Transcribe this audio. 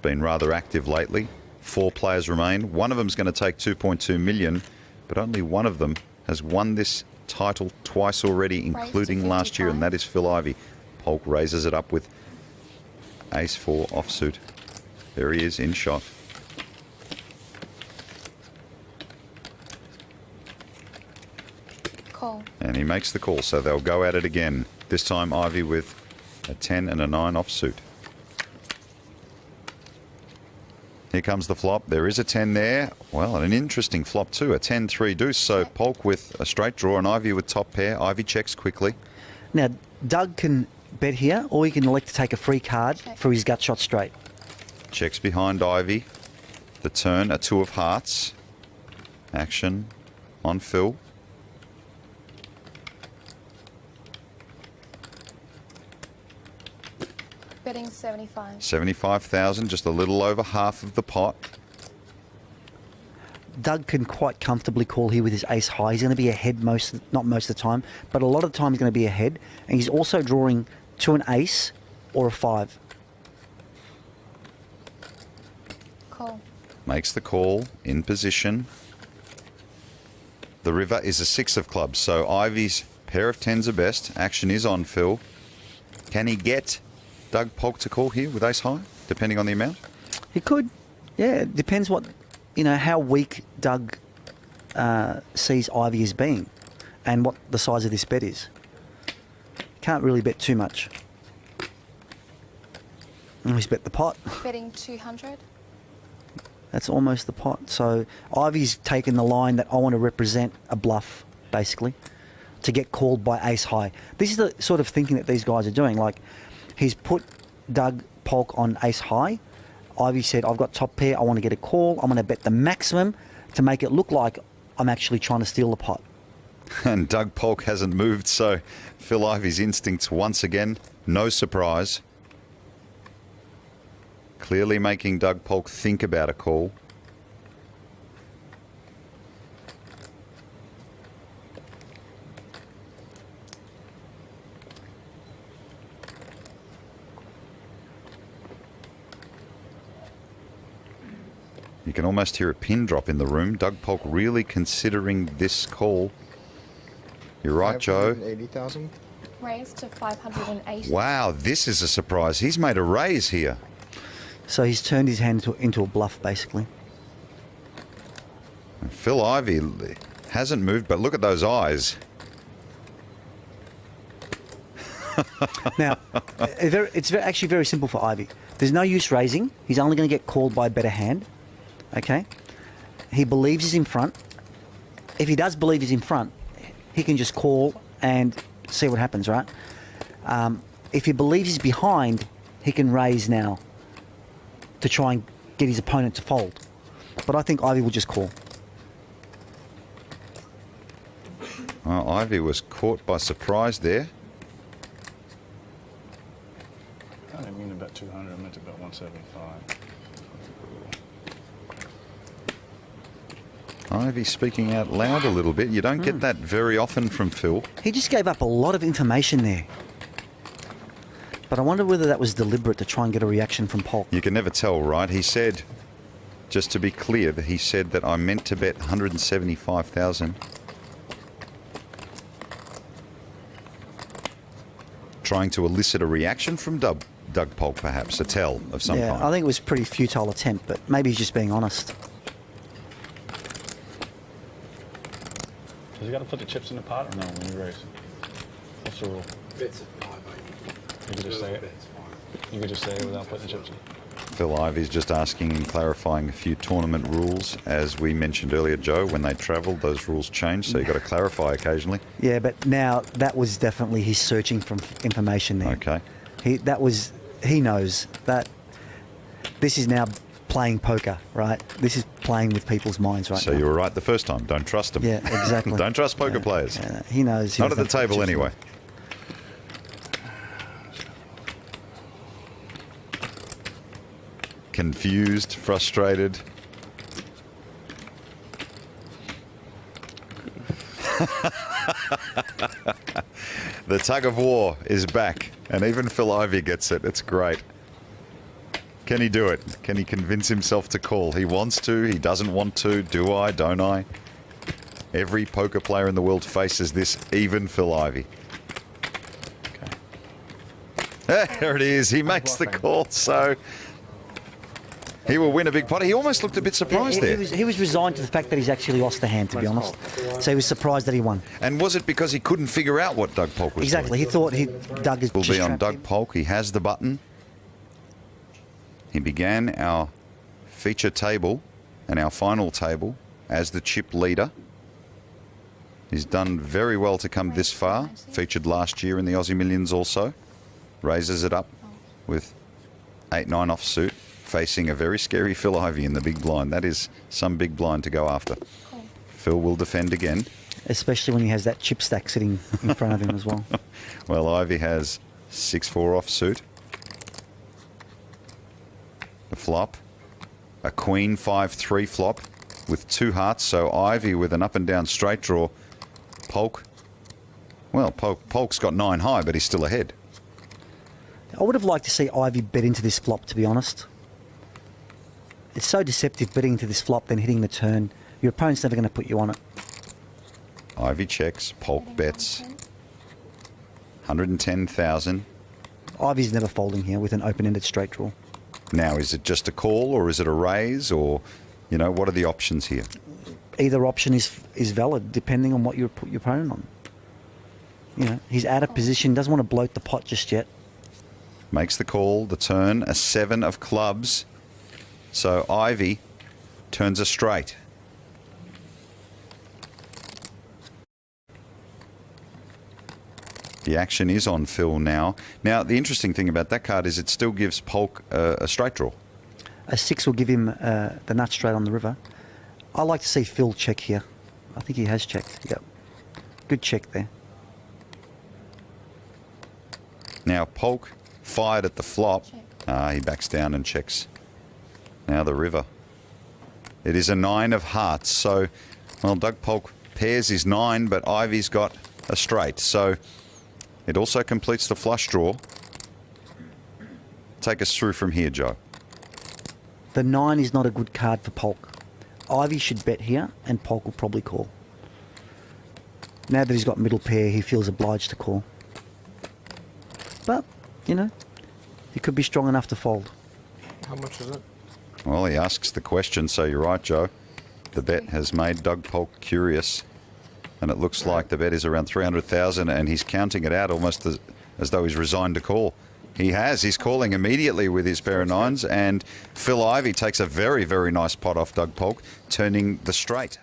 been rather active lately. 4 players remain. One of them's going to take 2.2 million, but only one of them has won this title twice already, including last year, and that is Phil Ivey. Polk raises it up with ace-4 offsuit. There he is in shot. Call. And he makes the call, so they'll go at it again. This time Ivey with a 10 and a 9 offsuit. Here comes the flop. There is a 10 there. Well, an interesting flop too. A 10-3 deuce. So Polk with a straight draw and Ivey with top pair. Ivey checks quickly. Now, Doug can bet here, or he can elect to take a free card for his gut shot straight. Checks behind Ivey. The turn, a 2 of hearts. Action on Phil. Betting 75. 75,000, just a little over half of the pot. Doug can quite comfortably call here with his ace high. He's going to be ahead not most of the time, but a lot of the time he's going to be ahead. And he's also drawing to an ace or a 5. Call. Makes the call, in position. The river is a 6 of clubs, so Ivey's pair of 10s are best. Action is on Phil. Can he get Doug Polk to call here with ace high, depending on the amount? He could. Yeah, it depends what, how weak Doug sees Ivey as being and what the size of this bet is. Can't really bet too much. And he's bet the pot. Betting 200. That's almost the pot. So Ivey's taken the line that I want to represent a bluff, basically, to get called by ace high. This is the sort of thinking that these guys are doing. Like, he's put Doug Polk on ace high. Ivey said, I've got top pair, I want to get a call. I'm going to bet the maximum to make it look like I'm actually trying to steal the pot. And Doug Polk hasn't moved, so Phil Ivey's instincts once again, no surprise. Clearly making Doug Polk think about a call. You can almost hear a pin drop in the room. Doug Polk really considering this call. You're right, Joe. 580,000. Raise to 580. Wow, this is a surprise. He's made a raise here. So he's turned his hand into a bluff, basically. And Phil Ivey hasn't moved, but look at those eyes. Now, it's actually very simple for Ivey. There's no use raising. He's only going to get called by a better hand. Okay? He believes he's in front. If he does believe he's in front, he can just call and see what happens, right? If he believes he's behind, he can raise now to try and get his opponent to fold. But I think Ivey will just call. Well, Ivey was caught by surprise there. I didn't mean to bet 200, I meant to bet 175. Ivey speaking out loud a little bit. You don't get that very often from Phil. He just gave up a lot of information there. But I wonder whether that was deliberate to try and get a reaction from Polk. You can never tell, right? He said, just to be clear, that he said that I meant to bet 175,000. Trying to elicit a reaction from Doug Polk, perhaps, a tell of some kind. I think it was a pretty futile attempt, but maybe he's just being honest. Does he got to put the chips in the pot or no when you raise? What's the rule? Bets at 580. You could just say it. You could just say it without putting the chips in. Phil Ivey's just asking and clarifying a few tournament rules. As we mentioned earlier, Joe, when they travel, those rules change, so you've got to clarify occasionally. Yeah, but now that was definitely his searching for information there. Okay. He knows that this is now playing poker, right? This is playing with people's minds right So now. you were right the first time. Don't trust them. Yeah, exactly. Don't trust poker players. Yeah, he knows. Not at the table anyway. Confused, frustrated. The tug of war is back, and even Phil Ivey gets it. It's great. Can he do it? Can he convince himself to call? He wants to, he doesn't want to. Do I, don't I? Every poker player in the world faces this, even Phil Ivey. Okay. There it is. He makes the call, so he will win a big pot. He almost looked a bit surprised there. He was resigned to the fact that he's actually lost the hand, to be honest. So he was surprised that he won. And was it because he couldn't figure out what Doug Polk was Exactly. doing? He thought Doug is Will just be on trapped Doug him. Polk. He has the button. He began our feature table and our final table as the chip leader. He's done very well to come this far. Featured last year in the Aussie Millions also. Raises it up with 8-9 offsuit, facing a very scary Phil Ivey in the big blind. That is some big blind to go after. Cool. Phil will defend again. Especially when he has that chip stack sitting in front of him as well. Well, Ivey has 6-4 offsuit. The flop. A queen 5-3 flop with 2 hearts. So Ivey with an up and down straight draw. Polk. Well, Polk's got 9 high, but he's still ahead. I would have liked to see Ivey bet into this flop, to be honest. It's so deceptive betting into this flop, then hitting the turn. Your opponent's never going to put you on it. Ivey checks. Polk Betting bets. 110. 110,000. Ivey's never folding here with an open-ended straight draw. Now, is it just a call or is it a raise or, you know, what are the options here? Either option is valid, depending on what you put your opponent on. You know, he's out of position, doesn't want to bloat the pot just yet. Makes the call, the turn, a 7 of clubs. So Ivey turns a straight. The action is on Phil now. Now, the interesting thing about that card is it still gives Polk a straight draw. A 6 will give him the nut straight on the river. I like to see Phil check here. I think he has checked. Yep. Good check there. Now, Polk fired at the flop. Check. He backs down and checks. Now the river. It is a 9 of hearts. So, well, Doug Polk pairs his 9, but Ivey's got a straight. So it also completes the flush draw. Take us through from here, Joe. The 9 is not a good card for Polk. Ivey should bet here, and Polk will probably call. Now that he's got middle pair, he feels obliged to call. But, you know, he could be strong enough to fold. How much is it? Well, he asks the question, so you're right, Joe. The bet has made Doug Polk curious, and it looks like the bet is around 300,000, and he's counting it out almost as though he's resigned to call. He has. He's calling immediately with his pair of 9s, and Phil Ivey takes a very, very nice pot off Doug Polk, turning the straight.